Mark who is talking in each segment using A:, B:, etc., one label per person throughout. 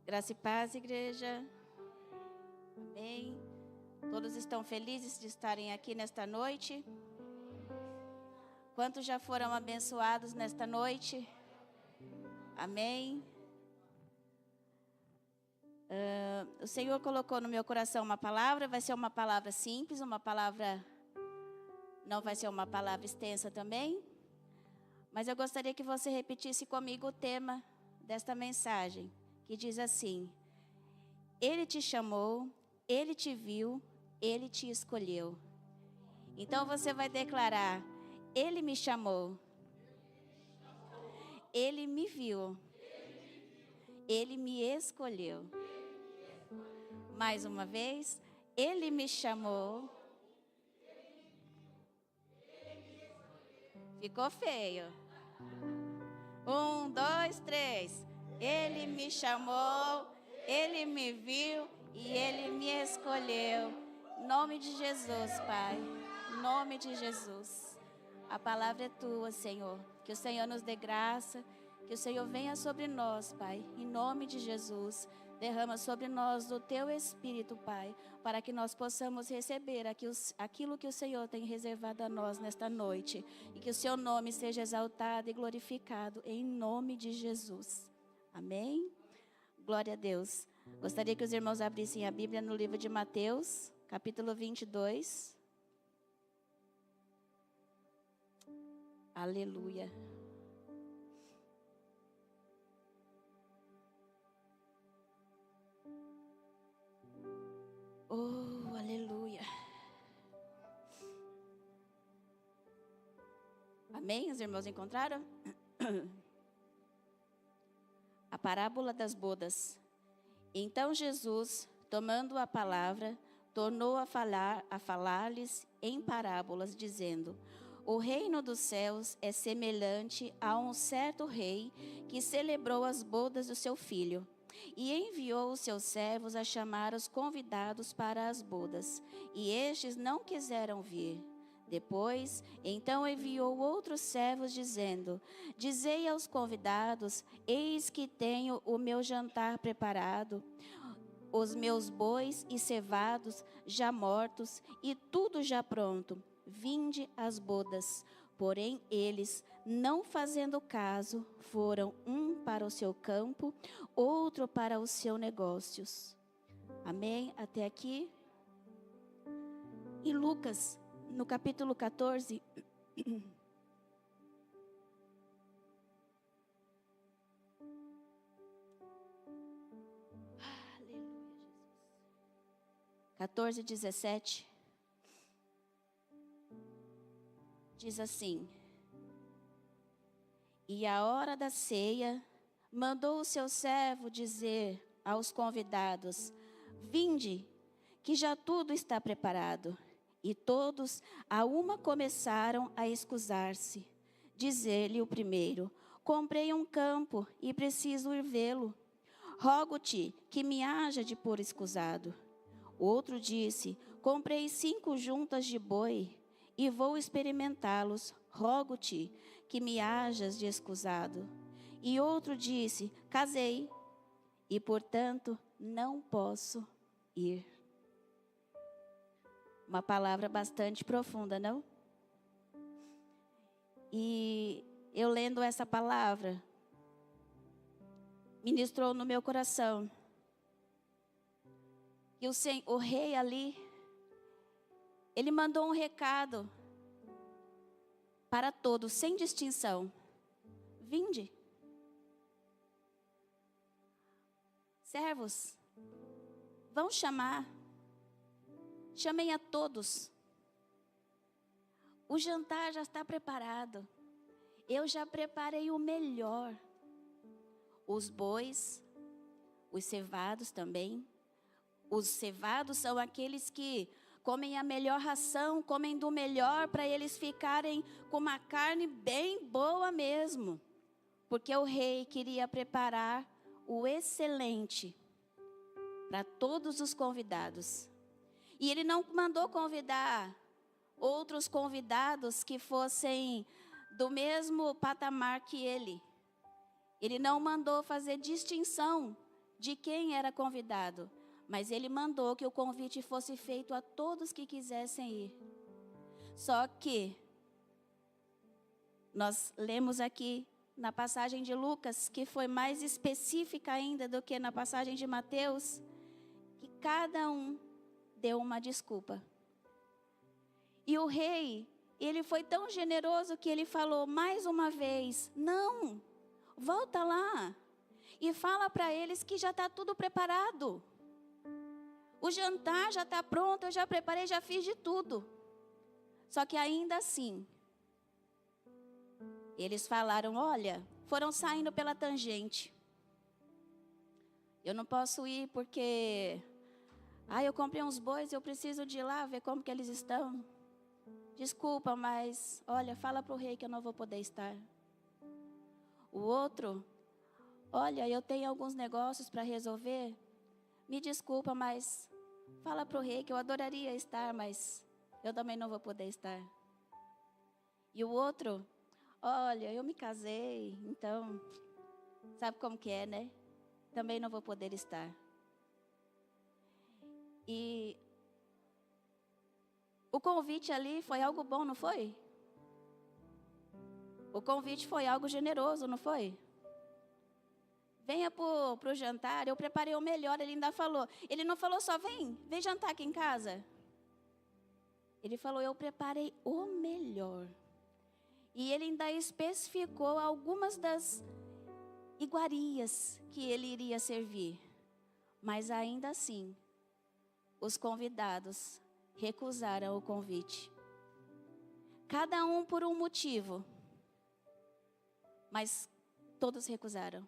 A: Graça e paz, igreja. Amém. Todos estão felizes de estarem aqui nesta noite? Quantos já foram abençoados nesta noite? Amém. O Senhor colocou no meu coração uma palavra, vai ser uma palavra simples, uma palavra, não vai ser uma palavra extensa também, mas eu gostaria que você repetisse comigo o tema desta mensagem, que diz assim: Ele te chamou, Ele te viu, Ele te escolheu. Então você vai declarar: Ele me chamou, Ele me viu, Ele me escolheu. Mais uma vez, Ele me chamou. Ficou feio. 1, 2, 3. Ele me chamou, Ele me viu e Ele me escolheu. Em nome de Jesus, Pai. Em nome de Jesus. A palavra é tua, Senhor. Que o Senhor nos dê graça. Que o Senhor venha sobre nós, Pai. Em nome de Jesus. Derrama sobre nós do teu Espírito, Pai, para que nós possamos receber aquilo que o Senhor tem reservado a nós nesta noite. E que o seu nome seja exaltado e glorificado em nome de Jesus. Amém? Glória a Deus. Gostaria que os irmãos abrissem a Bíblia no livro de Mateus, capítulo 22. Aleluia. Oh, aleluia. Amém? Os irmãos encontraram? A parábola das bodas. Então Jesus, tomando a palavra, tornou a falar-lhes em parábolas, dizendo: O reino dos céus é semelhante a um certo rei que celebrou as bodas do seu filho. E enviou os seus servos a chamar os convidados para as bodas, e estes não quiseram vir. Depois, então enviou outros servos, dizendo: Dizei aos convidados: Eis que tenho o meu jantar preparado, os meus bois e cevados já mortos, e tudo já pronto. Vinde às bodas. Porém, eles, não fazendo caso, foram um para o seu campo, outro para os seus negócios. Amém? Até aqui. Em Lucas, no capítulo 14. Aleluia, Jesus. 14, 17. Diz assim: E à hora da ceia, mandou o seu servo dizer aos convidados: Vinde, que já tudo está preparado. E todos a uma começaram a escusar-se. Dizer-lhe o primeiro: Comprei um campo e preciso ir vê-lo. Rogo-te que me haja de pôr escusado. Outro disse: Comprei 5 juntas de boi e vou experimentá-los. Rogo-te que me hajas de escusado. E outro disse: Casei e, portanto, não posso ir. Uma palavra bastante profunda, não? E eu lendo essa palavra, ministrou no meu coração. E o rei ali, ele mandou um recado para todos, sem distinção: Vinde. Servos, vão chamar. Chamem a todos. O jantar já está preparado. Eu já preparei o melhor. Os bois, os cevados também. Os cevados são aqueles que comem a melhor ração, comem do melhor para eles ficarem com uma carne bem boa mesmo. Porque o rei queria preparar o excelente para todos os convidados. E ele não mandou convidar outros convidados que fossem do mesmo patamar que ele. Ele não mandou fazer distinção de quem era convidado, mas ele mandou que o convite fosse feito a todos que quisessem ir. Só que nós lemos aqui na passagem de Lucas, que foi mais específica ainda do que na passagem de Mateus, que cada um deu uma desculpa. E o rei, ele foi tão generoso que ele falou mais uma vez: não, volta lá e fala para eles que já está tudo preparado. O jantar já está pronto, eu já preparei, já fiz de tudo. Só que ainda assim, eles falaram: olha, foram saindo pela tangente. Eu não posso ir porque eu comprei uns bois, eu preciso de ir lá ver como que eles estão. Desculpa, mas olha, fala para o rei que eu não vou poder estar. O outro: olha, eu tenho alguns negócios para resolver. Me desculpa, mas fala para o rei que eu adoraria estar, mas eu também não vou poder estar. E o outro: olha, eu me casei, então, sabe como que é, né? Também não vou poder estar. E o convite ali foi algo bom, não foi? O convite foi algo generoso, não foi? Venha pro jantar, eu preparei o melhor, ele ainda falou. Ele não falou só: vem jantar aqui em casa. Ele falou: eu preparei o melhor. E ele ainda especificou algumas das iguarias que ele iria servir. Mas ainda assim, os convidados recusaram o convite. Cada um por um motivo. Mas todos recusaram.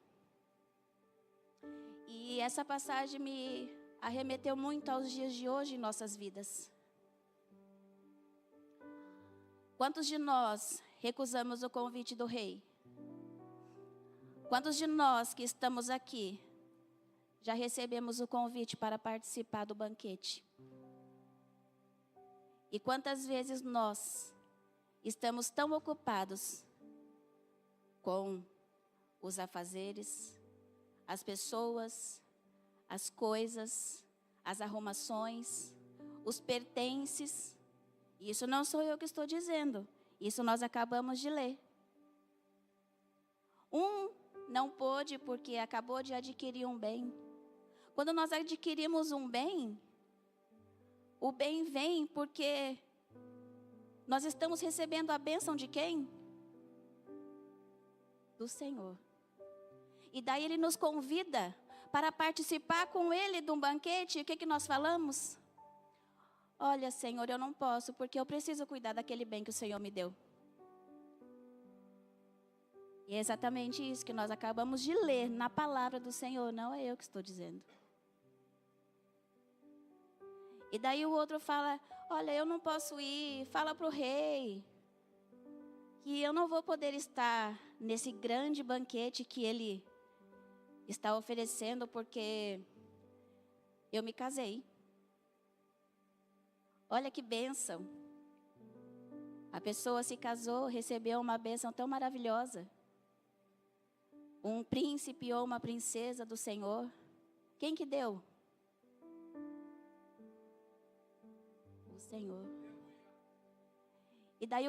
A: E essa passagem me arremeteu muito aos dias de hoje em nossas vidas. Quantos de nós recusamos o convite do rei? Quantos de nós que estamos aqui já recebemos o convite para participar do banquete? E quantas vezes nós estamos tão ocupados com os afazeres, as pessoas, as coisas, as arrumações, os pertences. Isso não sou eu que estou dizendo, isso nós acabamos de ler. Um não pôde porque acabou de adquirir um bem. Quando nós adquirimos um bem, o bem vem porque nós estamos recebendo a bênção de quem? Do Senhor. E daí Ele nos convida para participar com Ele de um banquete. E o que nós falamos? Olha, Senhor, eu não posso, porque eu preciso cuidar daquele bem que o Senhor me deu. E é exatamente isso que nós acabamos de ler na palavra do Senhor, não é eu que estou dizendo. E daí o outro fala: olha, eu não posso ir, fala para o rei que eu não vou poder estar nesse grande banquete que ele está oferecendo, porque eu me casei. Olha que bênção. A pessoa se casou, recebeu uma bênção tão maravilhosa. Um príncipe ou uma princesa do Senhor. Quem que deu? O Senhor. E daí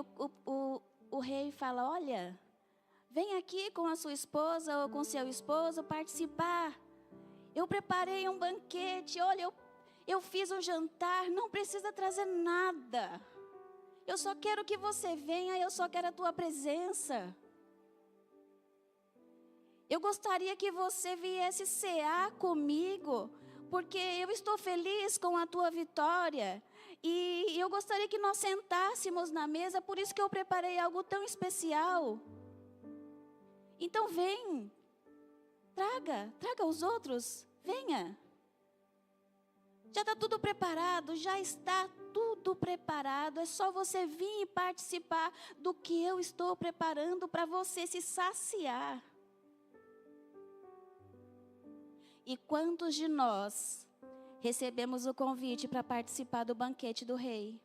A: o rei fala: olha, vem aqui com a sua esposa ou com seu esposo participar. Eu preparei um banquete, olha, eu fiz um jantar, não precisa trazer nada. Eu só quero que você venha, eu só quero a tua presença. Eu gostaria que você viesse cear comigo, porque eu estou feliz com a tua vitória. E eu gostaria que nós sentássemos na mesa, por isso que eu preparei algo tão especial. Então vem, traga os outros, venha. Já está tudo preparado, já está tudo preparado. É só você vir e participar do que eu estou preparando para você se saciar. E quantos de nós recebemos o convite para participar do banquete do rei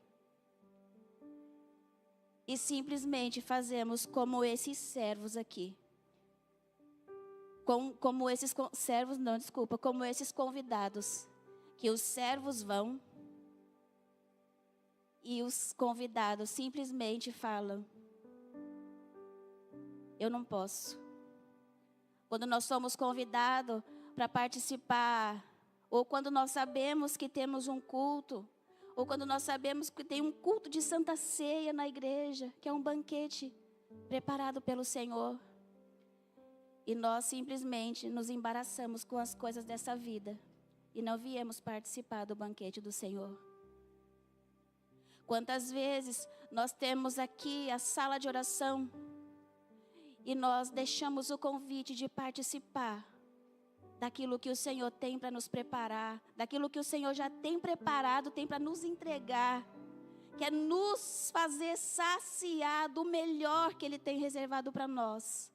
A: e simplesmente fazemos como esses servos aqui? como esses servos, não, desculpa, como esses convidados, que os servos vão e os convidados simplesmente falam: eu não posso. Quando nós somos convidados para participar, ou quando nós sabemos que temos um culto, ou quando nós sabemos que tem um culto de Santa Ceia na igreja, que é um banquete preparado pelo Senhor, e nós simplesmente nos embaraçamos com as coisas dessa vida e não viemos participar do banquete do Senhor. Quantas vezes nós temos aqui a sala de oração e nós deixamos o convite de participar daquilo que o Senhor tem para nos preparar, daquilo que o Senhor já tem preparado, tem para nos entregar, que é nos fazer saciar do melhor que Ele tem reservado para nós.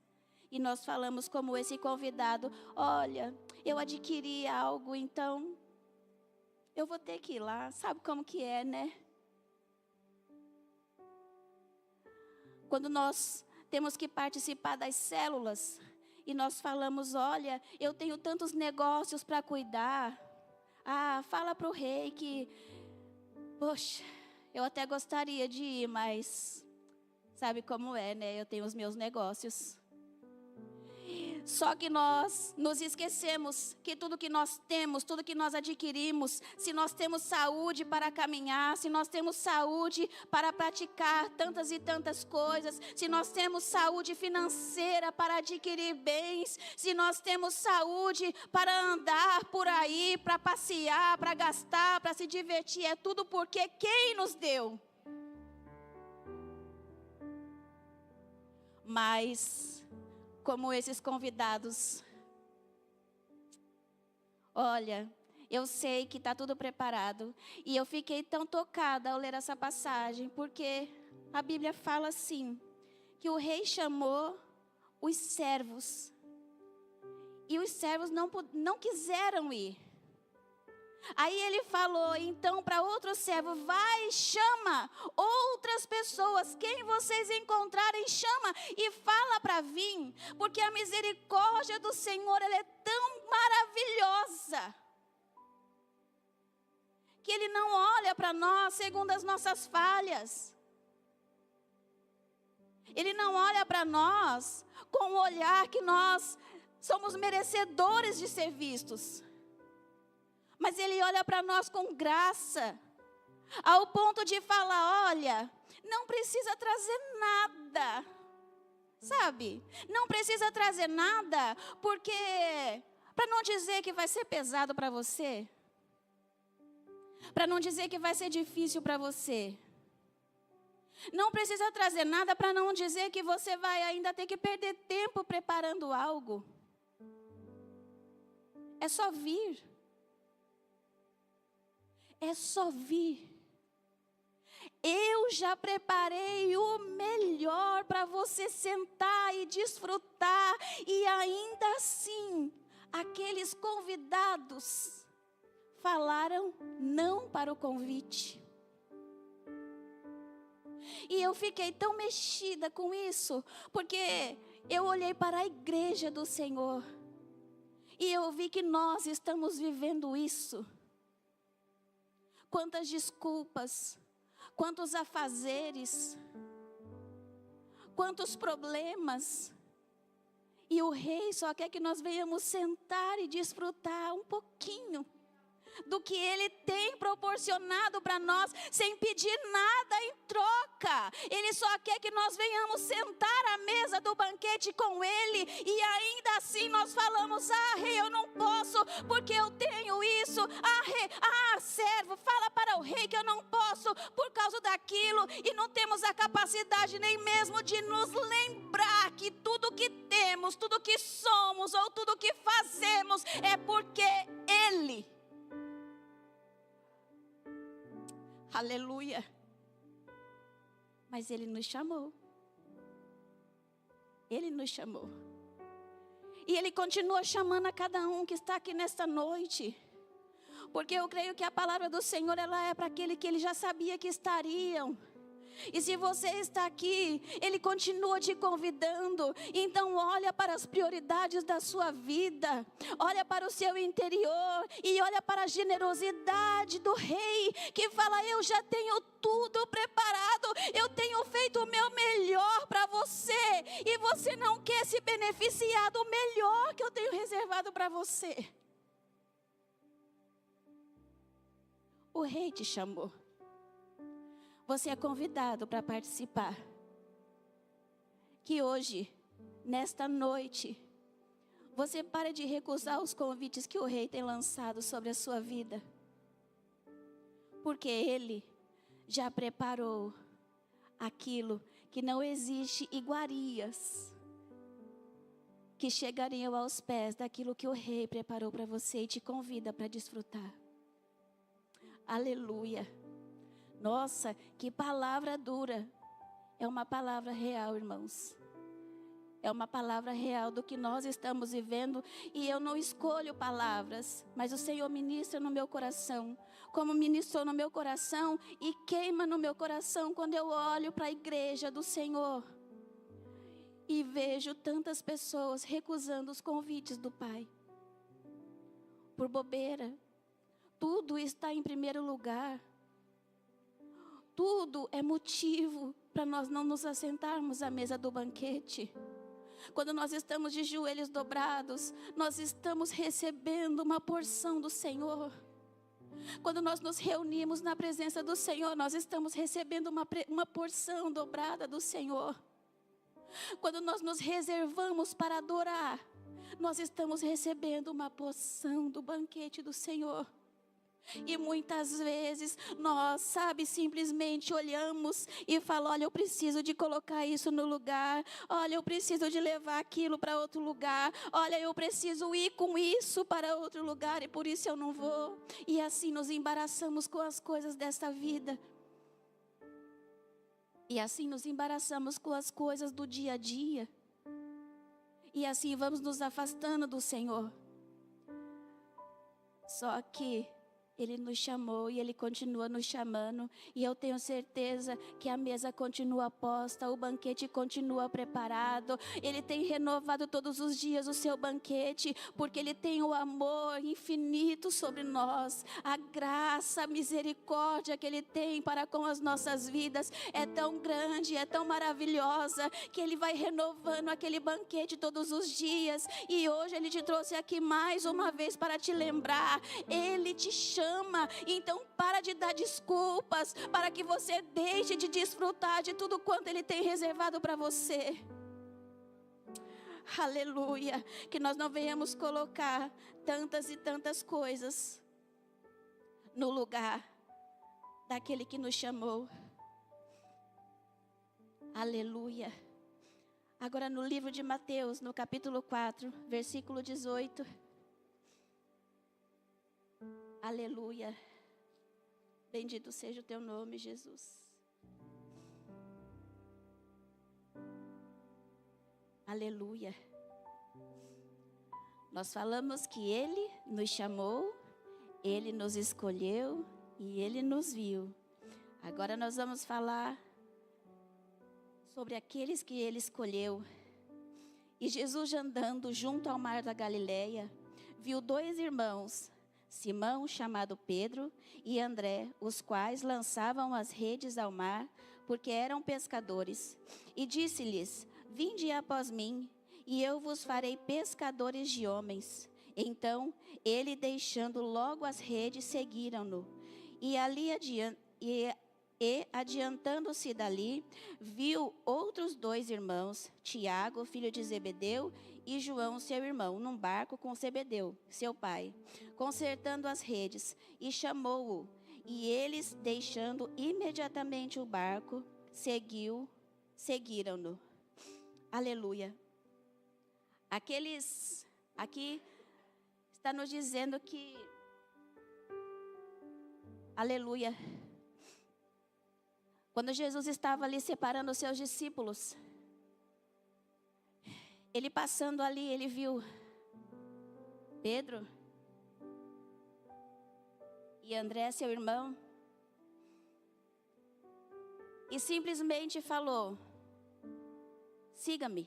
A: E nós falamos como esse convidado: olha, eu adquiri algo, então eu vou ter que ir lá. Sabe como que é, né? Quando nós temos que participar das células e nós falamos: olha, eu tenho tantos negócios para cuidar. Fala para o rei que, poxa, eu até gostaria de ir, mas sabe como é, né? Eu tenho os meus negócios. Só que nós nos esquecemos que tudo que nós temos, tudo que nós adquirimos, se nós temos saúde para caminhar, se nós temos saúde para praticar tantas e tantas coisas, se nós temos saúde financeira para adquirir bens, se nós temos saúde para andar por aí, para passear, para gastar, para se divertir, é tudo porque quem nos deu. Mas como esses convidados, olha, eu sei que está tudo preparado. E eu fiquei tão tocada ao ler essa passagem, porque a Bíblia fala assim, que o rei chamou os servos. E os servos não quiseram ir. Aí ele falou então para outro servo: vai, chama outras pessoas, quem vocês encontrarem chama e fala para vir, porque a misericórdia do Senhor, ela é tão maravilhosa, que Ele não olha para nós segundo as nossas falhas. Ele não olha para nós com o olhar que nós somos merecedores de ser vistos. Mas Ele olha para nós com graça, ao ponto de falar: olha, não precisa trazer nada, sabe? Não precisa trazer nada, porque, para não dizer que vai ser pesado para você, para não dizer que vai ser difícil para você, não precisa trazer nada para não dizer que você vai ainda ter que perder tempo preparando algo. É só vir. É só vir. Eu já preparei o melhor para você sentar e desfrutar. E ainda assim, aqueles convidados falaram não para o convite. E eu fiquei tão mexida com isso, porque eu olhei para a igreja do Senhor e eu vi que nós estamos vivendo isso. Quantas desculpas, quantos afazeres, quantos problemas. E o rei só quer que nós venhamos sentar e desfrutar um pouquinho do que Ele tem proporcionado para nós, sem pedir nada em troca. Ele só quer que nós venhamos sentar à mesa do banquete com Ele, e ainda assim nós falamos: rei, eu não posso, porque eu tenho isso. Rei, servo, fala para o rei que eu não posso, por causa daquilo, e não temos a capacidade nem mesmo de nos lembrar que tudo que temos, tudo que somos, ou tudo que fazemos, é porque Ele. Aleluia. Mas Ele nos chamou. Ele nos chamou. E Ele continua chamando a cada um que está aqui nesta noite. Porque eu creio que a palavra do Senhor, ela é para aquele que Ele já sabia que estariam. E se você está aqui, Ele continua te convidando. Então olha para as prioridades da sua vida. Olha para o seu interior. E olha para a generosidade do Rei. Que fala, eu já tenho tudo preparado. Eu tenho feito o meu melhor para você. E você não quer se beneficiar do melhor que eu tenho reservado para você. O Rei te chamou. Você é convidado para participar. Que hoje, nesta noite, você pare de recusar os convites que o Rei tem lançado sobre a sua vida. Porque Ele já preparou aquilo que não existe iguarias que chegariam aos pés daquilo que o Rei preparou para você e te convida para desfrutar. Aleluia. Nossa, que palavra dura. É uma palavra real, irmãos. É uma palavra real do que nós estamos vivendo. E eu não escolho palavras, mas o Senhor ministra no meu coração. Como ministrou no meu coração e queima no meu coração quando eu olho para a igreja do Senhor. E vejo tantas pessoas recusando os convites do Pai. Por bobeira. Tudo está em primeiro lugar. Tudo é motivo para nós não nos assentarmos à mesa do banquete. Quando nós estamos de joelhos dobrados, nós estamos recebendo uma porção do Senhor. Quando nós nos reunimos na presença do Senhor, nós estamos recebendo uma porção dobrada do Senhor. Quando nós nos reservamos para adorar, nós estamos recebendo uma porção do banquete do Senhor. E muitas vezes nós, simplesmente olhamos e falamos, olha, eu preciso de colocar isso no lugar. Olha, eu preciso de levar aquilo para outro lugar. Olha, eu preciso ir com isso para outro lugar e por isso eu não vou. E assim nos embaraçamos com as coisas desta vida. E assim nos embaraçamos com as coisas do dia a dia. E assim vamos nos afastando do Senhor. Só que Ele nos chamou e Ele continua nos chamando. E eu tenho certeza que a mesa continua posta, o banquete continua preparado. Ele tem renovado todos os dias o seu banquete, porque Ele tem o amor infinito sobre nós. A graça, a misericórdia que Ele tem para com as nossas vidas é tão grande, é tão maravilhosa, que Ele vai renovando aquele banquete todos os dias. E hoje Ele te trouxe aqui mais uma vez para te lembrar. Ele te chama. Então para de dar desculpas, para que você deixe de desfrutar de tudo quanto Ele tem reservado para você. Aleluia, que nós não venhamos colocar tantas e tantas coisas no lugar daquele que nos chamou. Aleluia. Agora no livro de Mateus, no capítulo 4, versículo 18. Aleluia. Bendito seja o teu nome, Jesus. Aleluia. Nós falamos que Ele nos chamou, Ele nos escolheu e Ele nos viu. Agora nós vamos falar sobre aqueles que Ele escolheu. E Jesus, andando junto ao mar da Galileia, viu dois irmãos, Simão, chamado Pedro, e André, os quais lançavam as redes ao mar, porque eram pescadores. E disse-lhes, vinde após mim, e eu vos farei pescadores de homens. Então, ele, deixando logo as redes, seguiram-no. E adiantando-se dali, viu outros dois irmãos, Tiago, filho de Zebedeu, e João, seu irmão, num barco com Zebedeu, seu pai, consertando as redes, e chamou-o. E eles, deixando imediatamente o barco, seguiram-no. Aleluia. Aqui está nos dizendo que, aleluia, quando Jesus estava ali separando os seus discípulos, Ele passando ali, Ele viu Pedro e André, seu irmão, e simplesmente falou: siga-me.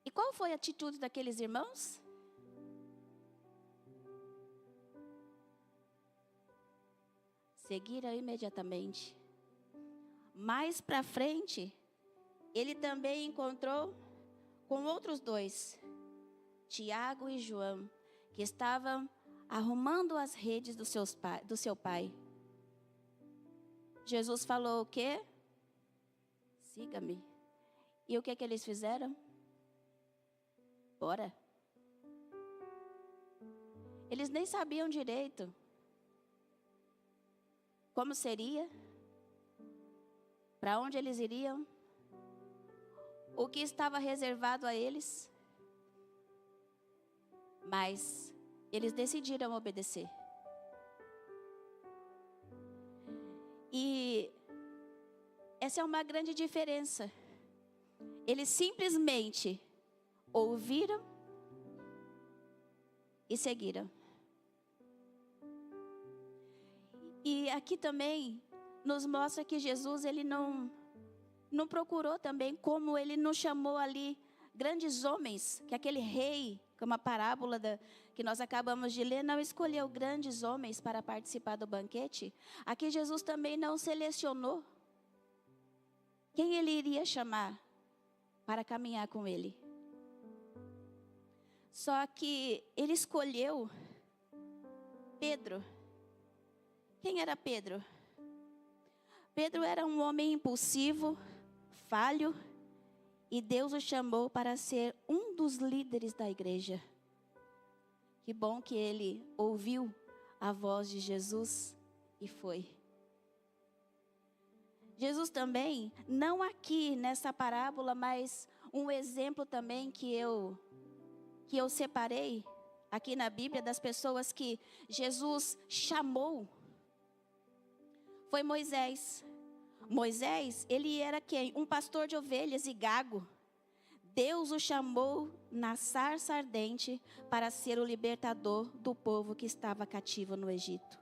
A: E qual foi a atitude daqueles irmãos? Seguiram imediatamente. Mais para frente, ele também encontrou com outros dois, Tiago e João, que estavam arrumando as redes do seu pai. Jesus falou o quê? Siga-me. E o que que eles fizeram? Bora. Eles nem sabiam direito como seria, para onde eles iriam, o que estava reservado a eles, mas eles decidiram obedecer. E essa é uma grande diferença. Eles simplesmente ouviram e seguiram. E aqui também nos mostra que Jesus, ele não procurou também, como ele não chamou ali grandes homens, que aquele rei, como a parábola que nós acabamos de ler, não escolheu grandes homens para participar do banquete. Aqui Jesus também não selecionou quem ele iria chamar para caminhar com ele. Só que ele escolheu Pedro. Quem era Pedro? Pedro era um homem impulsivo, falho, e Deus o chamou para ser um dos líderes da igreja. Que bom que ele ouviu a voz de Jesus e foi. Jesus também, não aqui nessa parábola, mas um exemplo também que eu separei aqui na Bíblia das pessoas que Jesus chamou, foi Moisés. Moisés, ele era quem? Um pastor de ovelhas e gago. Deus o chamou na sarça ardente para ser o libertador do povo que estava cativo no Egito.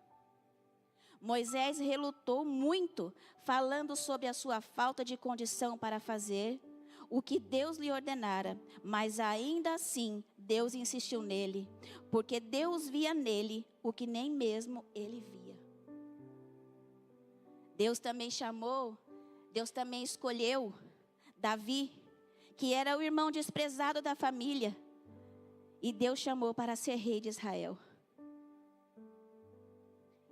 A: Moisés relutou muito, falando sobre a sua falta de condição para fazer o que Deus lhe ordenara, mas ainda assim Deus insistiu nele, porque Deus via nele o que nem mesmo ele via. Deus também chamou, Deus também escolheu Davi, que era o irmão desprezado da família, e Deus chamou para ser rei de Israel.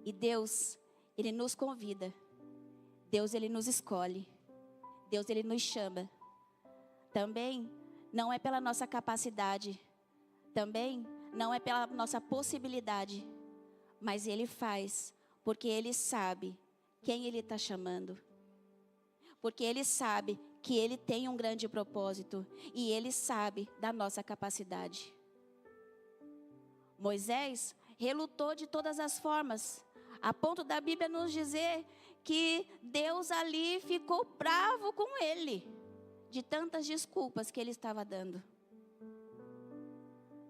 A: E Deus, ele nos convida, Deus, ele nos escolhe, Deus, ele nos chama. Também não é pela nossa capacidade, também não é pela nossa possibilidade, mas ele faz porque ele sabe quem ele está chamando, porque ele sabe que ele tem um grande propósito e ele sabe da nossa capacidade. Moisés relutou de todas as formas, a ponto da Bíblia nos dizer que Deus ali ficou bravo com ele, de tantas desculpas que ele estava dando.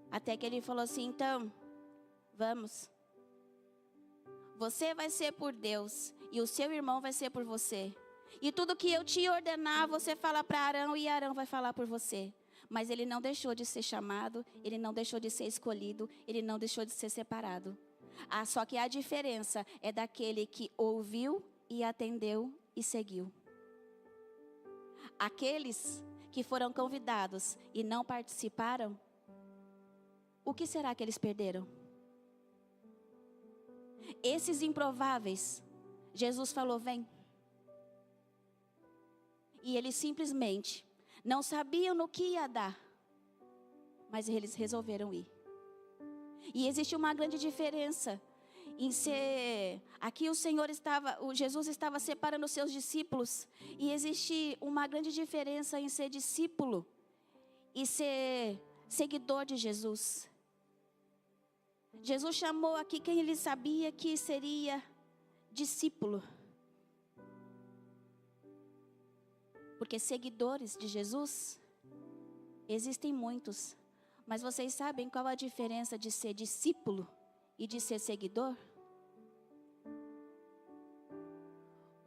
A: Até que ele falou assim: então, vamos. Você vai ser por Deus e o seu irmão vai ser por você. E tudo que eu te ordenar, você fala para Arão e Arão vai falar por você. Mas ele não deixou de ser chamado, ele não deixou de ser escolhido, ele não deixou de ser separado. Só que a diferença é daquele que ouviu e atendeu e seguiu. Aqueles que foram convidados e não participaram, o que será que eles perderam? Esses improváveis, Jesus falou: vem. E eles simplesmente não sabiam no que ia dar, mas eles resolveram ir. E existe uma grande diferença em ser... Aqui Jesus estava separando os seus discípulos, e existe uma grande diferença em ser discípulo e ser seguidor de Jesus. Jesus chamou aqui quem ele sabia que seria discípulo. Porque seguidores de Jesus existem muitos. Mas vocês sabem qual a diferença de ser discípulo e de ser seguidor?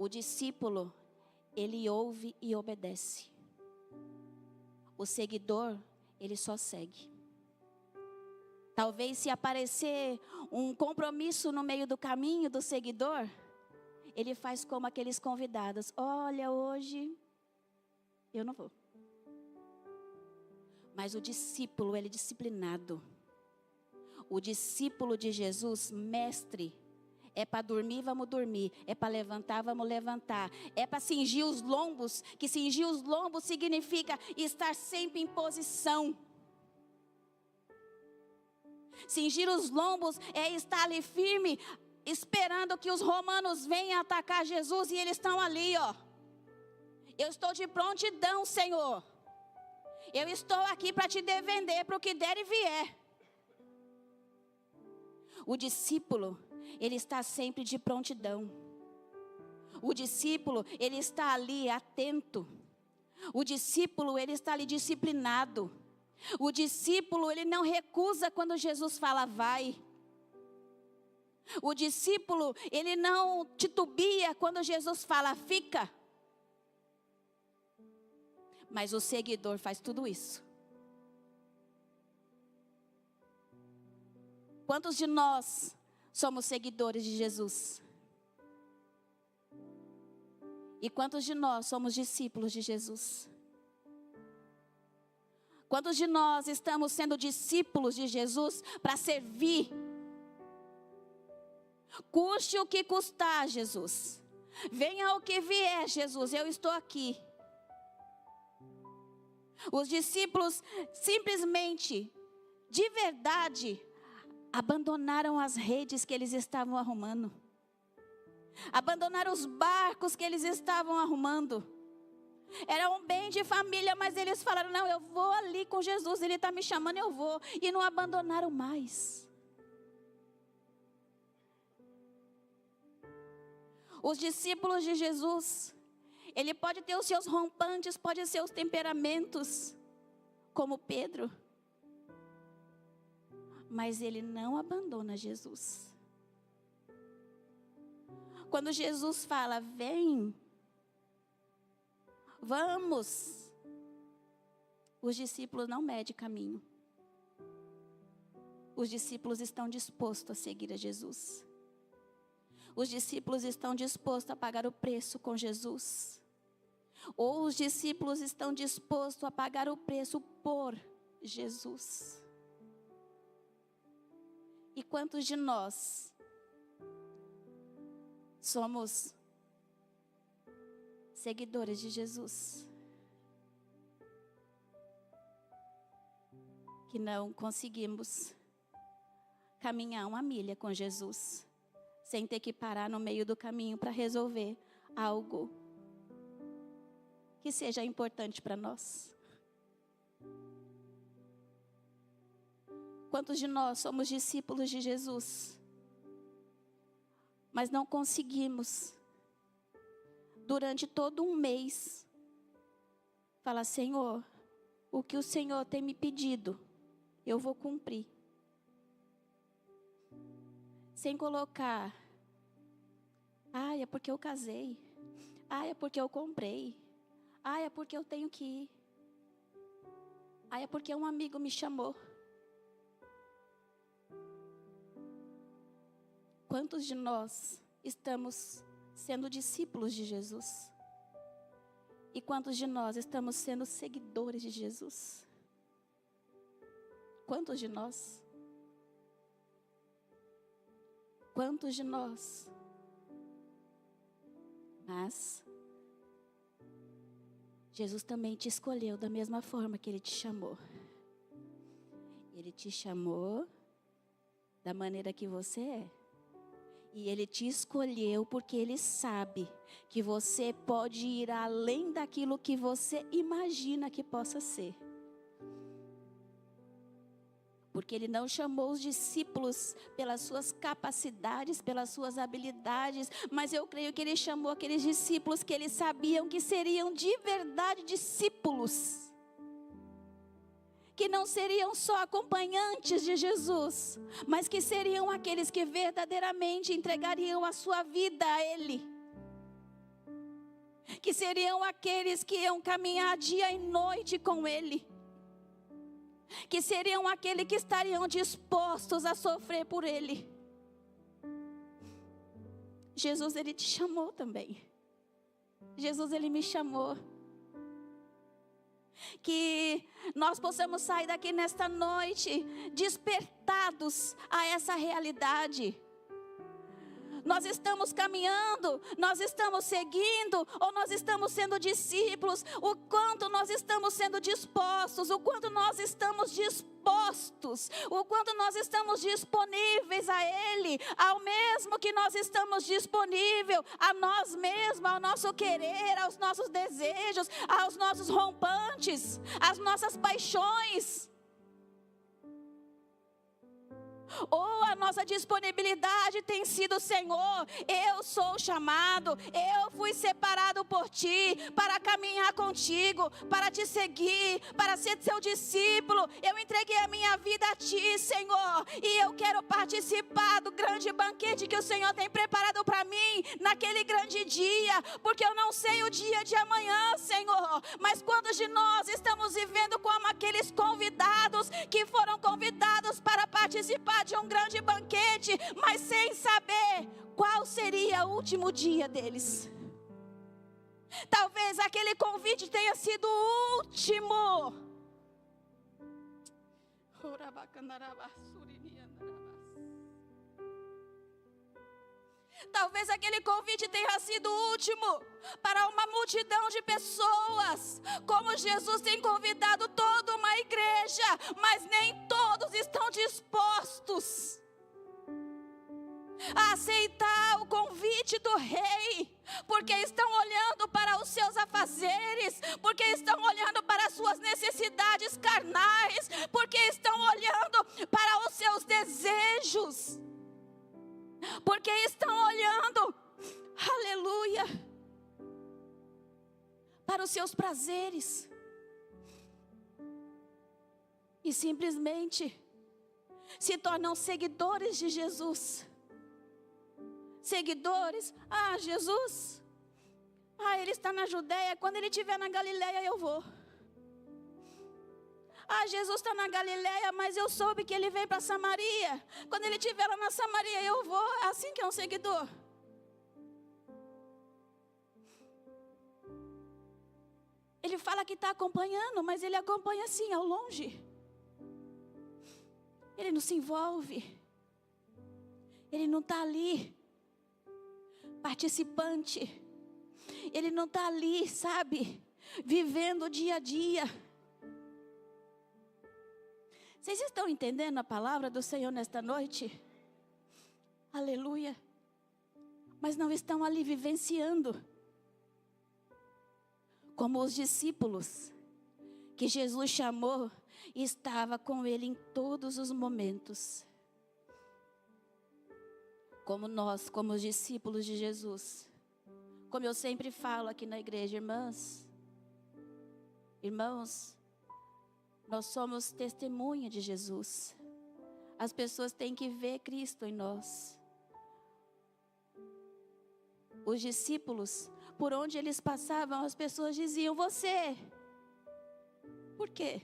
A: O discípulo, ele ouve e obedece. O seguidor, ele só segue. Talvez se aparecer um compromisso no meio do caminho do seguidor, ele faz como aqueles convidados. Olha, hoje eu não vou. Mas o discípulo, ele é disciplinado. O discípulo de Jesus, mestre, é para dormir, vamos dormir. É para levantar, vamos levantar. É para cingir os lombos, que cingir os lombos significa estar sempre em posição. Cingir os lombos é estar ali firme, esperando que os romanos venham atacar Jesus, e eles estão ali, ó. Eu estou de prontidão, Senhor. Eu estou aqui para te defender para o que der e vier. O discípulo, ele está sempre de prontidão. O discípulo, ele está ali atento. O discípulo, ele está ali disciplinado. O discípulo, ele não recusa quando Jesus fala vai. O discípulo, ele não titubia quando Jesus fala fica. Mas o seguidor faz tudo isso. Quantos de nós somos seguidores de Jesus? E quantos de nós somos discípulos de Jesus? Quantos de nós estamos sendo discípulos de Jesus para servir? Custe o que custar, Jesus. Venha o que vier, Jesus, eu estou aqui. Os discípulos simplesmente, de verdade, abandonaram as redes que eles estavam arrumando. Abandonaram os barcos que eles estavam arrumando. Era um bem de família, mas eles falaram, não, eu vou ali com Jesus, Ele está me chamando, eu vou. E não abandonaram mais. Os discípulos de Jesus, ele pode ter os seus rompantes, pode ser os temperamentos, como Pedro. Mas ele não abandona Jesus. Quando Jesus fala, vem, vamos, os discípulos não medem caminho. Os discípulos estão dispostos a seguir a Jesus. Os discípulos estão dispostos a pagar o preço com Jesus. Ou os discípulos estão dispostos a pagar o preço por Jesus. E quantos de nós somos seguidores de Jesus, que não conseguimos caminhar uma milha com Jesus, sem ter que parar no meio do caminho para resolver algo que seja importante para nós? Quantos de nós somos discípulos de Jesus, mas não conseguimos, durante todo um mês, falar, Senhor, o que o Senhor tem me pedido, eu vou cumprir. Sem colocar, é porque eu casei, é porque eu comprei, é porque eu tenho que ir, é porque um amigo me chamou. Quantos de nós estamos sendo discípulos de Jesus? E quantos de nós estamos sendo seguidores de Jesus? Quantos de nós? Quantos de nós? Mas Jesus também te escolheu da mesma forma que Ele te chamou. Ele te chamou da maneira que você é. E Ele te escolheu porque Ele sabe que você pode ir além daquilo que você imagina que possa ser. Porque Ele não chamou os discípulos pelas suas capacidades, pelas suas habilidades, mas eu creio que Ele chamou aqueles discípulos que eles sabiam que seriam de verdade discípulos. Que não seriam só acompanhantes de Jesus, mas que seriam aqueles que verdadeiramente entregariam a sua vida a Ele. que seriam aqueles que iam caminhar dia e noite com Ele, que seriam aqueles que estariam dispostos a sofrer por Ele. Jesus, Ele te chamou também. Jesus, Ele me chamou. Que nós possamos sair daqui nesta noite despertados a essa realidade. Nós estamos caminhando, nós estamos seguindo, ou nós estamos sendo discípulos? O quanto nós estamos sendo dispostos, o quanto nós estamos dispostos, o quanto nós estamos disponíveis a Ele, ao mesmo que nós estamos disponíveis a nós mesmos, ao nosso querer, aos nossos desejos, aos nossos rompantes, às nossas paixões. Ou a nossa disponibilidade tem sido: Senhor, eu sou chamado, eu fui separado por Ti, para caminhar contigo, para Te seguir, para ser Seu discípulo. Eu entreguei a minha vida a Ti, Senhor, e eu quero participar do grande banquete que o Senhor tem preparado para mim, naquele grande dia, porque eu não sei o dia de amanhã, Senhor, mas quantos de nós estamos vivendo como aqueles convidados que foram convidados para participar de um grande banquete, mas sem saber qual seria o último dia deles. Talvez aquele convite tenha sido o último. Talvez aquele convite tenha sido o último para uma multidão de pessoas, como Jesus tem convidado toda uma igreja, mas nem todos estão dispostos a aceitar o convite do Rei, porque estão olhando para os seus afazeres, porque estão olhando para as suas necessidades carnais, porque estão olhando para os seus desejos, porque estão olhando, aleluia, para os seus prazeres, e simplesmente se tornam seguidores de Jesus. Seguidores: Jesus, Ele está na Judeia, quando Ele estiver na Galileia eu vou. Jesus está na Galileia, mas eu soube que Ele veio para Samaria, quando Ele estiver lá na Samaria eu vou. Assim que é um seguidor. Ele fala que está acompanhando, mas Ele acompanha assim, ao longe. Ele não se envolve. Ele não está ali, participante. Ele não está ali, sabe, vivendo o dia a dia. Vocês estão entendendo a palavra do Senhor nesta noite? Aleluia. Mas não estão ali vivenciando. Como os discípulos que Jesus chamou e estava com Ele em todos os momentos. Como nós, como os discípulos de Jesus. Como eu sempre falo aqui na igreja: irmãos, nós somos testemunha de Jesus. As pessoas têm que ver Cristo em nós. Os discípulos, por onde eles passavam, as pessoas diziam: você. Por quê?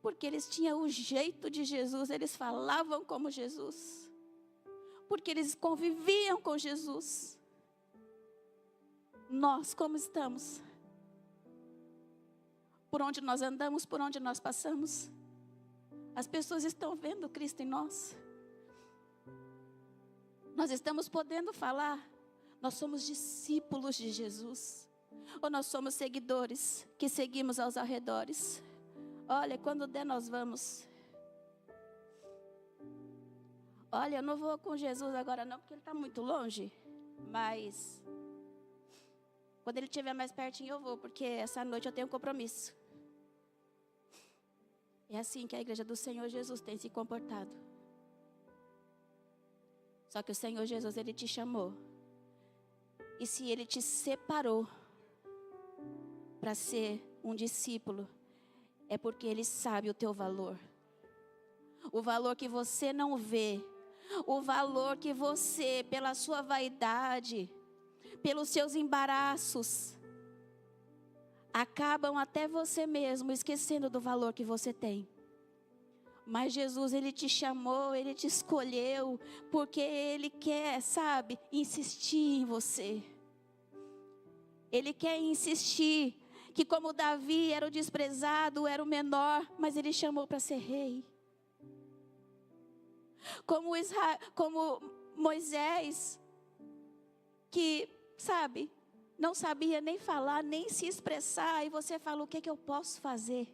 A: Porque eles tinham o jeito de Jesus, eles falavam como Jesus. Porque eles conviviam com Jesus. Nós como estamos? Por onde nós andamos, por onde nós passamos? As pessoas estão vendo Cristo em nós? Nós estamos podendo falar: nós somos discípulos de Jesus? Ou nós somos seguidores que seguimos aos arredores? Olha, quando der nós vamos. Olha, eu não vou com Jesus agora não, porque Ele está muito longe. Mas quando Ele estiver mais pertinho eu vou, porque essa noite eu tenho um compromisso. É assim que a igreja do Senhor Jesus tem se comportado. Só que o Senhor Jesus, Ele te chamou. E se Ele te separou para ser um discípulo, é porque Ele sabe o teu valor. O valor que você não vê. O valor que você, pela sua vaidade, pelos seus embaraços, acabam até você mesmo esquecendo do valor que você tem. Mas Jesus, Ele te chamou, Ele te escolheu, porque Ele quer, sabe, insistir em você. Ele quer insistir, que como Davi era o desprezado, era o menor, mas Ele chamou para ser rei. Como Moisés, que, sabe, não sabia nem falar, nem se expressar, e você fala, o que eu posso fazer?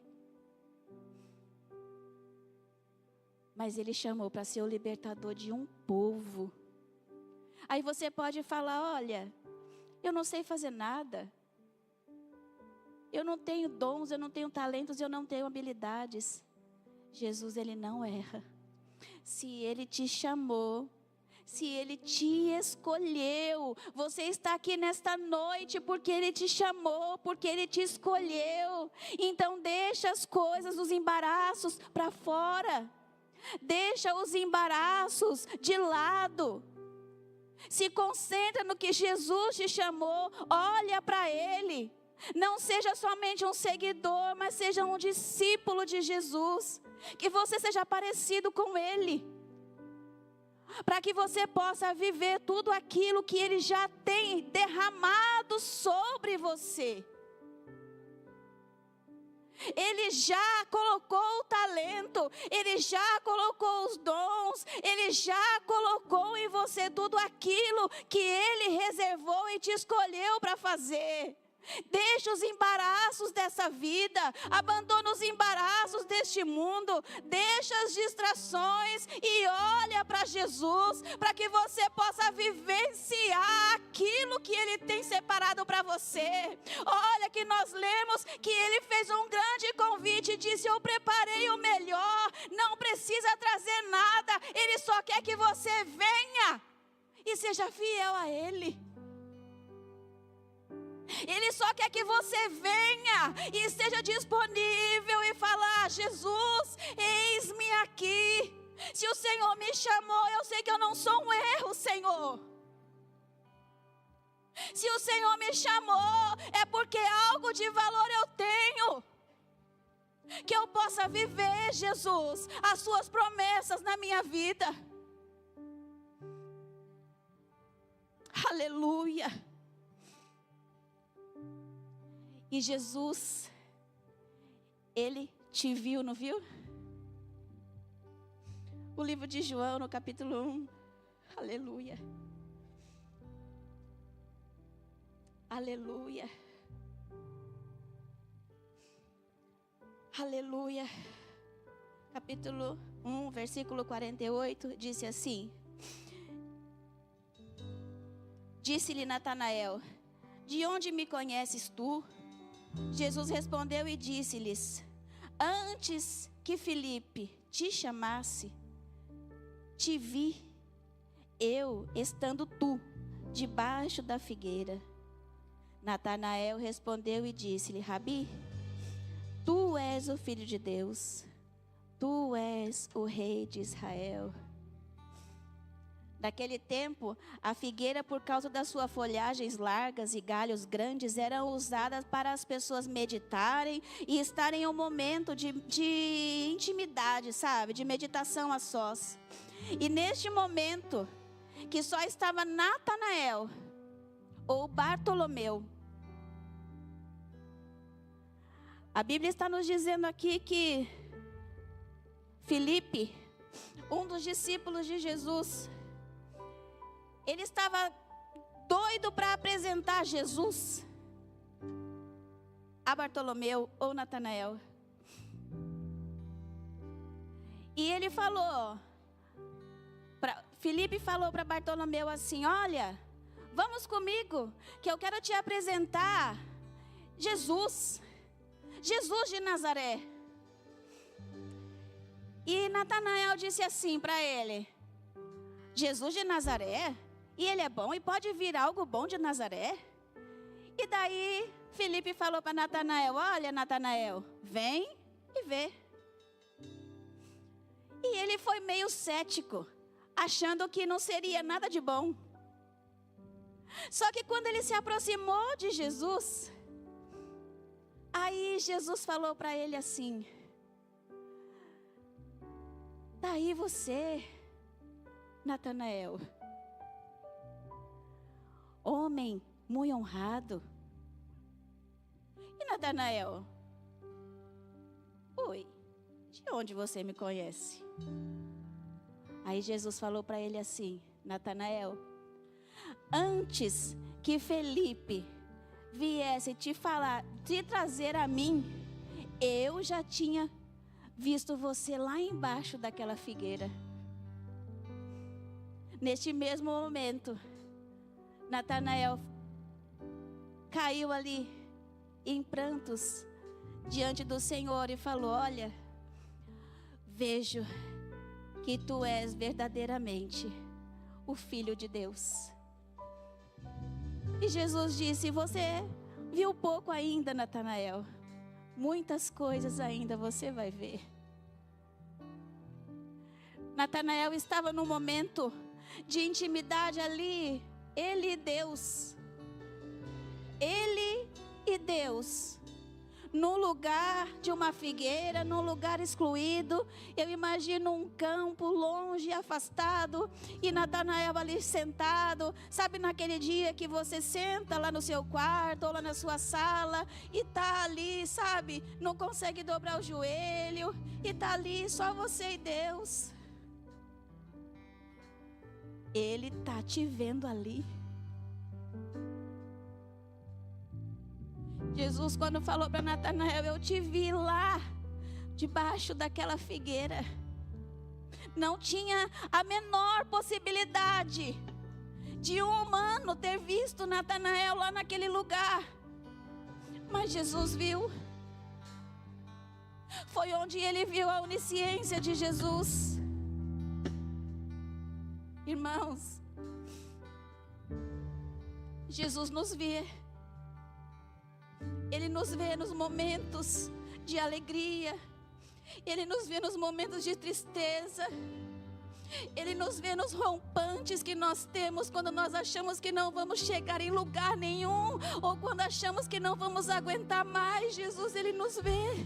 A: Mas Ele chamou para ser o libertador de um povo. Aí você pode falar, olha, eu não sei fazer nada. Eu não tenho dons, eu não tenho talentos, eu não tenho habilidades. Jesus, Ele não erra. Se Ele te chamou, se Ele te escolheu, você está aqui nesta noite porque Ele te chamou, porque Ele te escolheu. Então deixa as coisas, os embaraços para fora. Deixa os embaraços de lado. Se concentra no que Jesus te chamou. Olha para Ele. Não seja somente um seguidor, mas seja um discípulo de Jesus. Que você seja parecido com Ele. Para que você possa viver tudo aquilo que Ele já tem derramado sobre você. Ele já colocou o talento, Ele já colocou os dons, Ele já colocou em você tudo aquilo que Ele reservou e te escolheu para fazer. Deixa os embaraços dessa vida, abandona os embaraços deste mundo, deixa as distrações e olha para Jesus, para que você possa vivenciar aquilo que Ele tem separado para você. Olha que nós lemos que Ele fez um grande convite e disse, eu preparei o melhor, não precisa trazer nada, Ele só quer que você venha e seja fiel a Ele. Ele só quer que você venha e esteja disponível e falar, Jesus, eis-me aqui. Se o Senhor me chamou, eu sei que eu não sou um erro, Senhor. Se o Senhor me chamou, é porque algo de valor eu tenho. Que eu possa viver, Jesus, as suas promessas na minha vida. Aleluia. E Jesus, Ele te viu, não viu? O livro de João, no capítulo 1. Aleluia. Aleluia. Aleluia. Capítulo 1, versículo 48, disse assim. Disse-lhe Natanael, de onde me conheces tu? Jesus respondeu e disse-lhes, antes que Filipe te chamasse, te vi, eu estando tu, debaixo da figueira. Natanael respondeu e disse-lhe, Rabi, tu és o Filho de Deus, tu és o Rei de Israel. Naquele tempo, a figueira, por causa das suas folhagens largas e galhos grandes, eram usadas para as pessoas meditarem e estarem em um momento de intimidade, sabe? De meditação a sós. E neste momento, que só estava Natanael ou Bartolomeu. A Bíblia está nos dizendo aqui que Filipe, um dos discípulos de Jesus, ele estava doido para apresentar Jesus a Bartolomeu ou Natanael. E ele falou, Filipe falou para Bartolomeu assim, olha, vamos comigo, que eu quero te apresentar Jesus, Jesus de Nazaré. E Natanael disse assim para ele, Jesus de Nazaré? E ele é bom e pode vir algo bom de Nazaré? E daí Filipe falou para Natanael, olha Natanael, vem e vê. E ele foi meio cético, achando que não seria nada de bom. Só que quando ele se aproximou de Jesus, aí Jesus falou para ele assim: daí você, Natanael, homem muito honrado. E Natanael: oi, de onde você me conhece? Aí Jesus falou para ele assim: Natanael, antes que Felipe viesse te trazer a mim, eu já tinha visto você lá embaixo daquela figueira. Neste mesmo momento, Natanael caiu ali em prantos diante do Senhor e falou: olha, vejo que tu és verdadeiramente o Filho de Deus. E Jesus disse: você viu pouco ainda, Natanael. Muitas coisas ainda você vai ver. Natanael estava num momento de intimidade ali, ele e Deus. Ele e Deus. Num lugar de uma figueira, num lugar excluído. Eu imagino um campo longe, afastado, e Natanael ali sentado. Sabe naquele dia que você senta lá no seu quarto, ou lá na sua sala, e tá ali, sabe, não consegue dobrar o joelho, e tá ali só você e Deus. Ele tá te vendo ali. Jesus, quando falou para Natanael: eu te vi lá, debaixo daquela figueira. Não tinha a menor possibilidade de um humano ter visto Natanael lá naquele lugar. Mas Jesus viu. Foi onde ele viu a onisciência de Jesus. Irmãos, Jesus nos vê. Ele nos vê nos momentos de alegria. Ele nos vê nos momentos de tristeza. Ele nos vê nos rompantes que nós temos, quando nós achamos que não vamos chegar em lugar nenhum, ou quando achamos que não vamos aguentar mais. Jesus, Ele nos vê.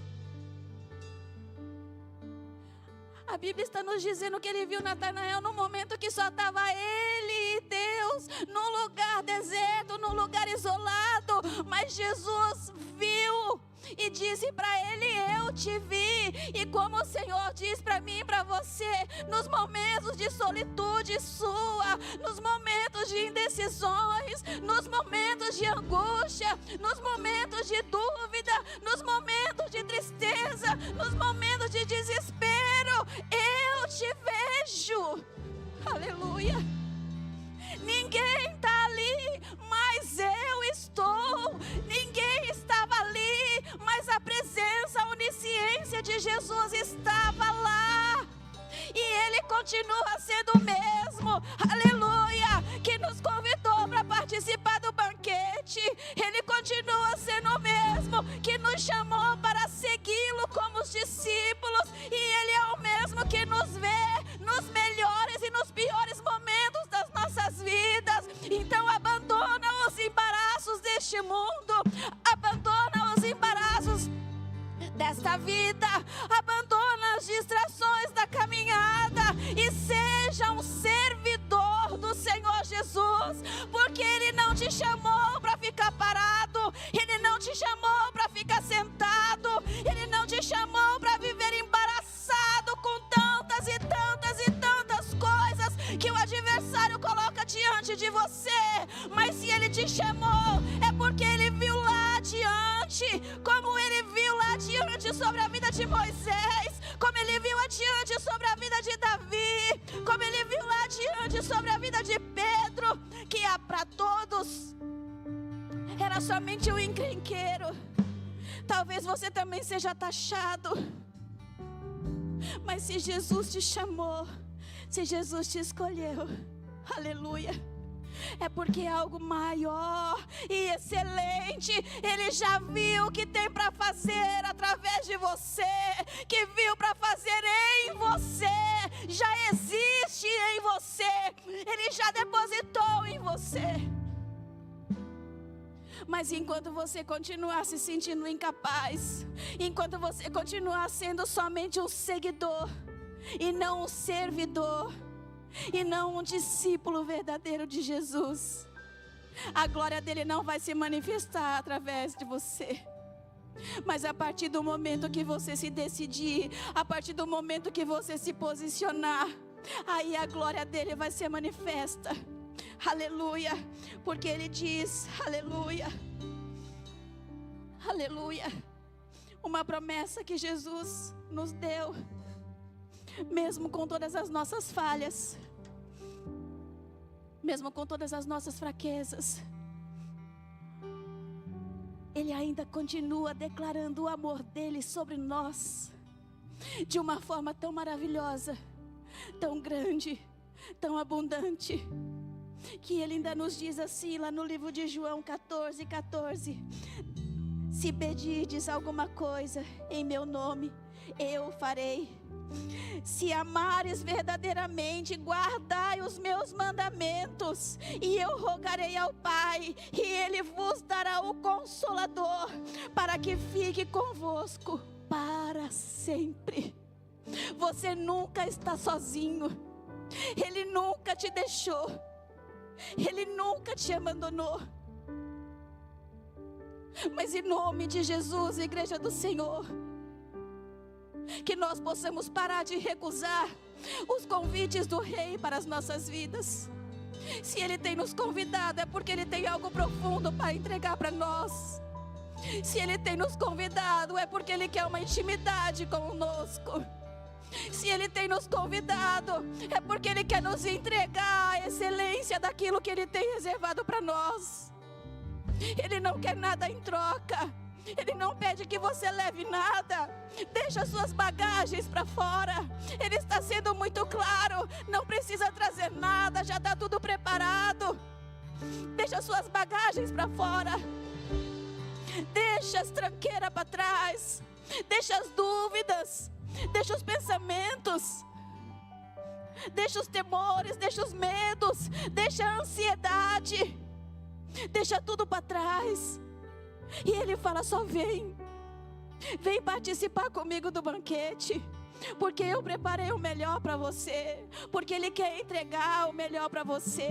A: A Bíblia está nos dizendo que Ele viu Natanael no momento que só estava ele e Deus, num lugar deserto, num lugar isolado. Mas Jesus viu e disse para ele: eu te vi. E como o Senhor diz para mim e para você, nos momentos de solitude sua, nos momentos de indecisões, nos momentos de angústia, nos momentos de dúvida, nos momentos de tristeza, nos momentos de desespero, eu te vejo. Aleluia. Ninguém está ali, mas eu estou. Ninguém estava ali, mas a presença, a onisciência de Jesus estava lá. E Ele continua sendo o mesmo, aleluia, que nos convidou para participar do banquete. Ele continua sendo o mesmo que nos chamou para segui-lo como os discípulos. E Ele é o mesmo que nos vê nos melhores e nos piores momentos das nossas vidas. Então abandona os embaraços deste mundo, abandona os embaraços desta vida, abandona as distrações da caminhada e seja um servidor do Senhor Jesus, porque Ele não te chamou para ficar parado, Ele não te chamou para ficar sentado, Ele não te chamou para viver embaraçado com tantas e tantas e tantas coisas que o adversário coloca diante de você. Mas se Ele te chamou, é porque Ele viu lá adiante, como Ele viu lá adiante sobre a vida de Moisés, como Ele viu adiante sobre a vida de Davi, como Ele viu lá adiante sobre a vida de Pedro, que para todos era somente um encrenqueiro. Talvez você também seja taxado, mas se Jesus te chamou, se Jesus te escolheu, aleluia, é porque é algo maior e excelente. Ele já viu o que tem para fazer através de você, que viu para fazer em você, já existe em você, Ele já depositou em você. Mas enquanto você continuar se sentindo incapaz, enquanto você continuar sendo somente um seguidor e não um servidor, e não um discípulo verdadeiro de Jesus, a glória dele não vai se manifestar através de você. Mas a partir do momento que você se decidir, a partir do momento que você se posicionar, aí a glória dele vai ser manifesta. Aleluia, porque ele diz, aleluia, aleluia, uma promessa que Jesus nos deu, mesmo com todas as nossas falhas, mesmo com todas as nossas fraquezas, Ele ainda continua declarando o amor dele sobre nós, de uma forma tão maravilhosa, tão grande, tão abundante, que ele ainda nos diz assim, lá no livro de João 14:14, se pedirdes alguma coisa em meu nome, eu farei. Se amares verdadeiramente, guardai os meus mandamentos, e eu rogarei ao Pai, e Ele vos dará o Consolador, para que fique convosco para sempre. Você nunca está sozinho, Ele nunca te deixou, Ele nunca te abandonou. Mas em nome de Jesus, Igreja do Senhor, que nós possamos parar de recusar os convites do Rei para as nossas vidas. Se Ele tem nos convidado, é porque Ele tem algo profundo para entregar para nós. Se Ele tem nos convidado, é porque Ele quer uma intimidade conosco. Se Ele tem nos convidado, é porque Ele quer nos entregar a excelência daquilo que Ele tem reservado para nós. Ele não quer nada em troca. Ele não pede que você leve nada. Deixa suas bagagens para fora. Ele está sendo muito claro. Não precisa trazer nada, já está tudo preparado. Deixa suas bagagens para fora. Deixa as tranqueiras para trás. Deixa as dúvidas. Deixa os pensamentos. Deixa os temores, deixa os medos. Deixa a ansiedade. Deixa tudo para trás. E Ele fala, só vem participar comigo do banquete, porque eu preparei o melhor para você, porque Ele quer entregar o melhor para você,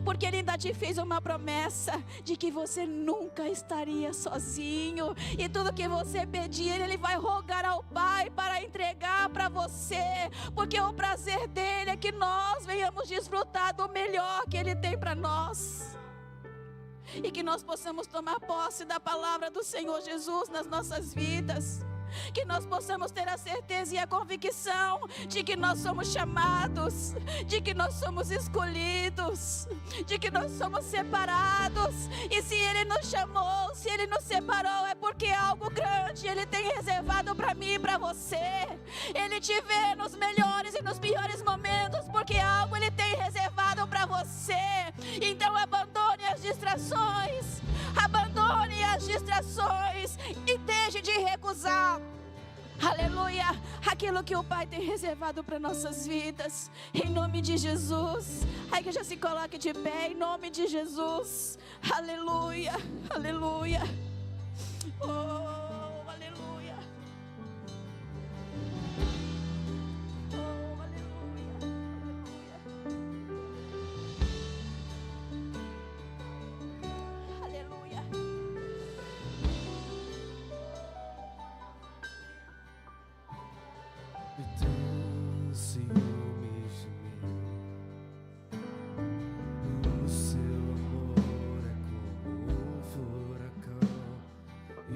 A: porque Ele ainda te fez uma promessa de que você nunca estaria sozinho, e tudo que você pedir, Ele vai rogar ao Pai para entregar para você, porque o prazer dEle é que nós venhamos desfrutar do melhor que Ele tem para nós. E que nós possamos tomar posse da palavra do Senhor Jesus nas nossas vidas. Que nós possamos ter a certeza e a convicção de que nós somos chamados, de que nós somos escolhidos, de que nós somos separados. E se Ele nos chamou, se Ele nos separou, é porque algo grande Ele tem reservado para mim e para você. Ele te vê nos melhores e nos piores momentos, porque algo Ele tem reservado para você. Então abandone as distrações, abandone as distrações e deixe de recusar, aleluia, aquilo que o Pai tem reservado para nossas vidas, em nome de Jesus. A igreja se coloque de pé, em nome de Jesus, aleluia, aleluia, oh, aleluia, oh, aleluia, aleluia, aleluia.
B: Então ciúmes de mim, o seu amor é como um furacão, e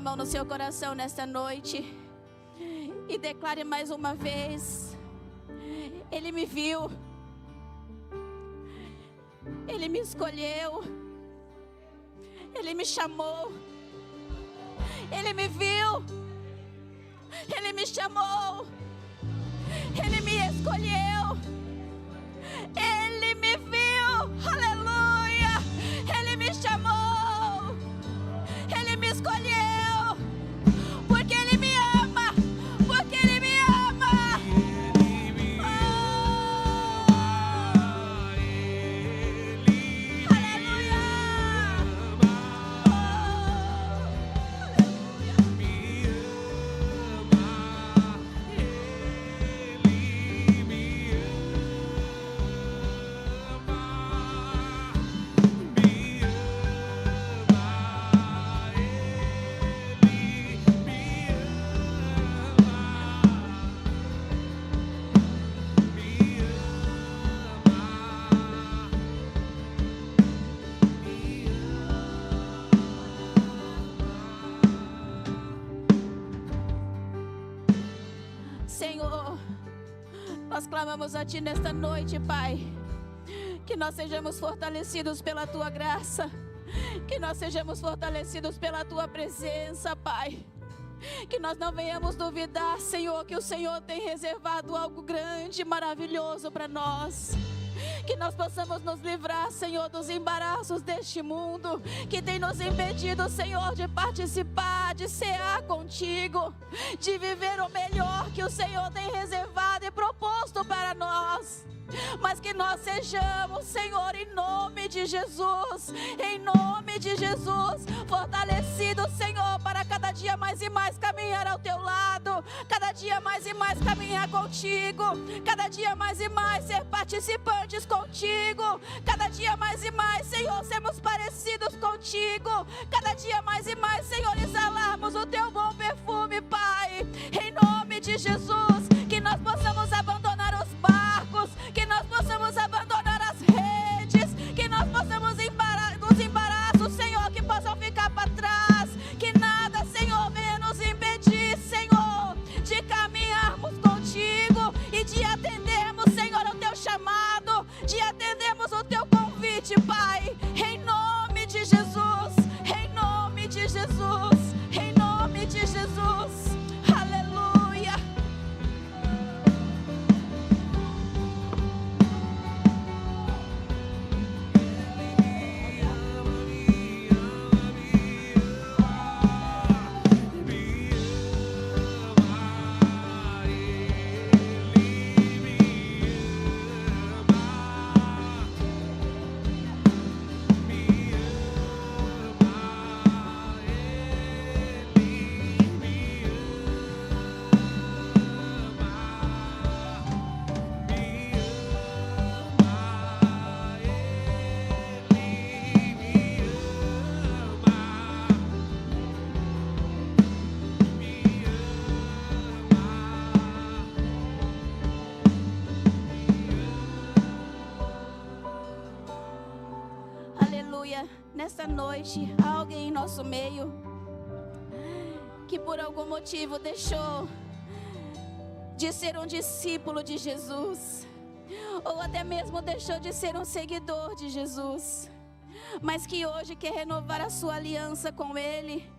A: mão no seu coração nesta noite e declare mais uma vez: Ele me viu, Ele me escolheu, Ele me chamou, Ele me viu, Ele me chamou, Ele me escolheu, Ele me viu, aleluia, Ele me chamou, Ele me escolheu, porque Ele me ama, porque Ele me ama. Senhor, nós clamamos a Ti nesta noite, Pai, que nós sejamos fortalecidos pela Tua graça, que nós sejamos fortalecidos pela Tua presença, Pai, que nós não venhamos duvidar, Senhor, que o Senhor tem reservado algo grande, maravilhoso para nós. Que nós possamos nos livrar, Senhor, dos embaraços deste mundo que tem nos impedido, Senhor, de participar, de cear contigo, de viver o melhor que o Senhor tem reservado e proposto para nós. Mas que nós sejamos, Senhor, em nome de Jesus, fortalecidos, Senhor, para cada dia mais e mais caminhar ao Teu lado, cada dia mais e mais caminhar contigo, cada dia mais e mais ser participantes contigo, cada dia mais e mais, Senhor, sermos parecidos contigo, cada dia mais e mais, Senhor, exalarmos o Teu bom perfume, Pai, em nome de Jesus, que nós possamos abandonar os barcos, que nós possamos abandonar as redes, que nós possamos nos embaraços, Senhor, que possam ficar para trás, que nada, Senhor, venha nos impedir, Senhor, de caminharmos contigo e de atendermos, Senhor, o Teu chamado, de atendermos o Teu convite, Pai, em nome de Jesus, em nome de Jesus, em nome de Jesus, aleluia. Nesta noite, há alguém em nosso meio que por algum motivo deixou de ser um discípulo de Jesus, ou até mesmo deixou de ser um seguidor de Jesus, mas que hoje quer renovar a sua aliança com Ele.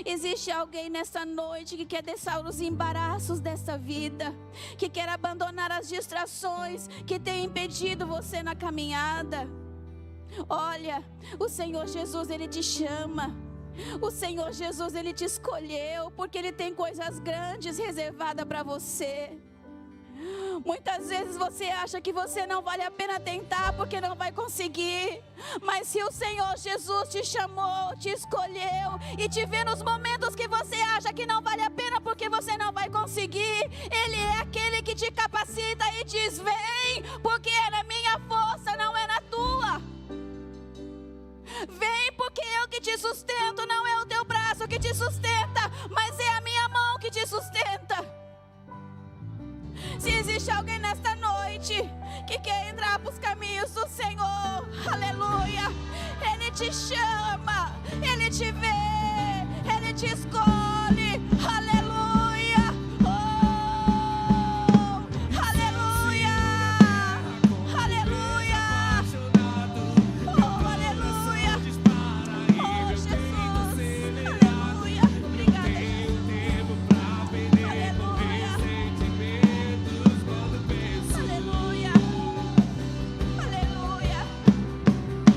A: Existe alguém nesta noite que quer deixar os embaraços dessa vida, que quer abandonar as distrações que têm impedido você na caminhada. Olha, o Senhor Jesus, Ele te chama. O Senhor Jesus, Ele te escolheu, porque Ele tem coisas grandes reservadas para você. Muitas vezes você acha que você não vale a pena tentar, porque não vai conseguir. Mas se o Senhor Jesus te chamou, te escolheu e te vê nos momentos que você acha que não vale a pena, porque você não vai conseguir, Ele é aquele que te capacita e diz: vem, porque é na minha força, não é na tua. Vem, porque eu que te sustento, não é o teu braço que te sustenta, mas é a minha mão que te sustenta. Se existe alguém nesta noite que quer entrar para os caminhos do Senhor, aleluia, Ele te chama, Ele te vê, Ele te escolhe. Aleluia. Oh, aleluia. Aleluia. Oh, aleluia. Oh, Jesus. Aleluia. Obrigada, Jesus. Aleluia. Aleluia. Aleluia.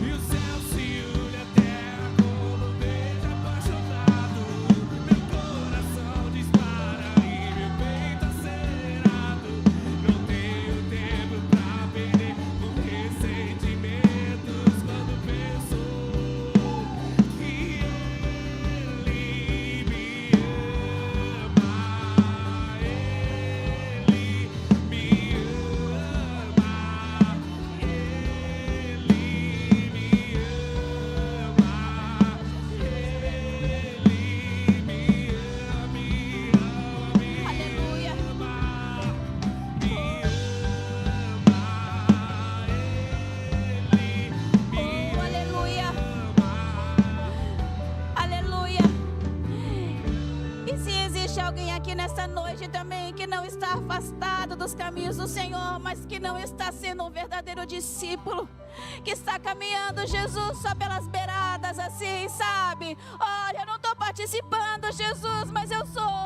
B: E o céu se une a terra como um beijo apaixonado. Meu coração dispara e meu peito acelerado. Não tenho tempo pra perder com ressentimentos quando penso que Ele me ama. Ele me ama.
A: Aleluia. Oh, aleluia. Aleluia. E se existe alguém aqui nesta noite também que não está afastado dos caminhos do Senhor, mas que não está sendo um verdadeiro discípulo, que está caminhando Jesus só pelas beiradas assim, sabe? Olha, eu não estou participando, Jesus, mas eu sou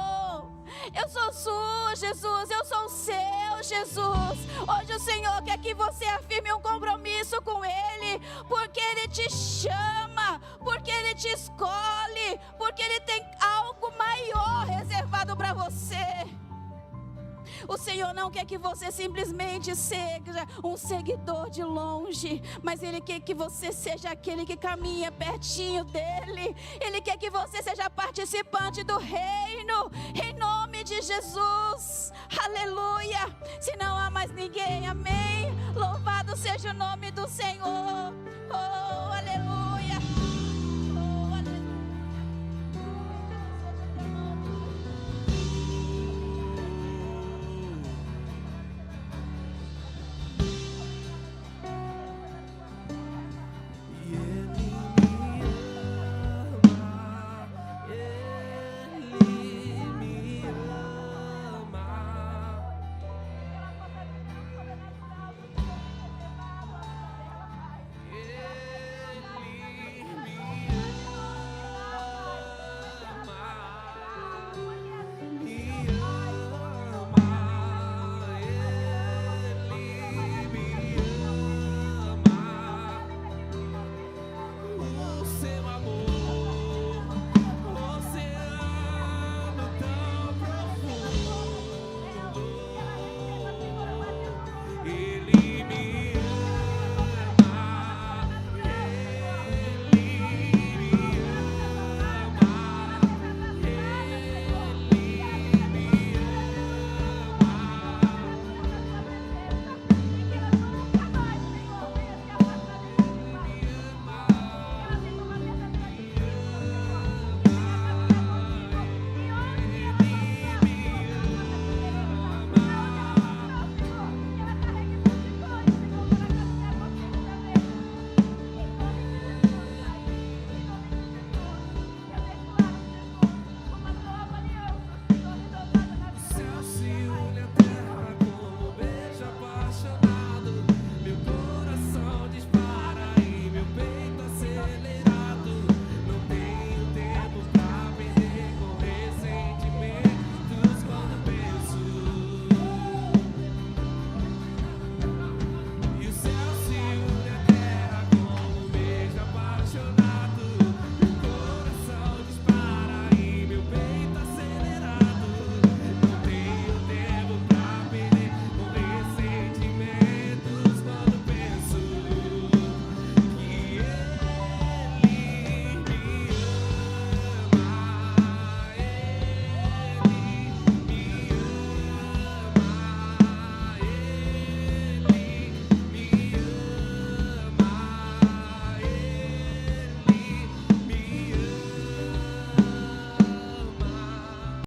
A: sua, Jesus, eu sou o seu, Jesus. Hoje o Senhor quer que você afirme um compromisso com Ele, porque Ele te chama, porque Ele te escolhe, porque Ele tem algo maior reservado para você. O Senhor não quer que você simplesmente seja um seguidor de longe, mas Ele quer que você seja aquele que caminha pertinho dEle. Ele quer que você seja participante do reino, em nome de Jesus. Aleluia. Se não há mais ninguém, amém. Louvado seja o nome do Senhor.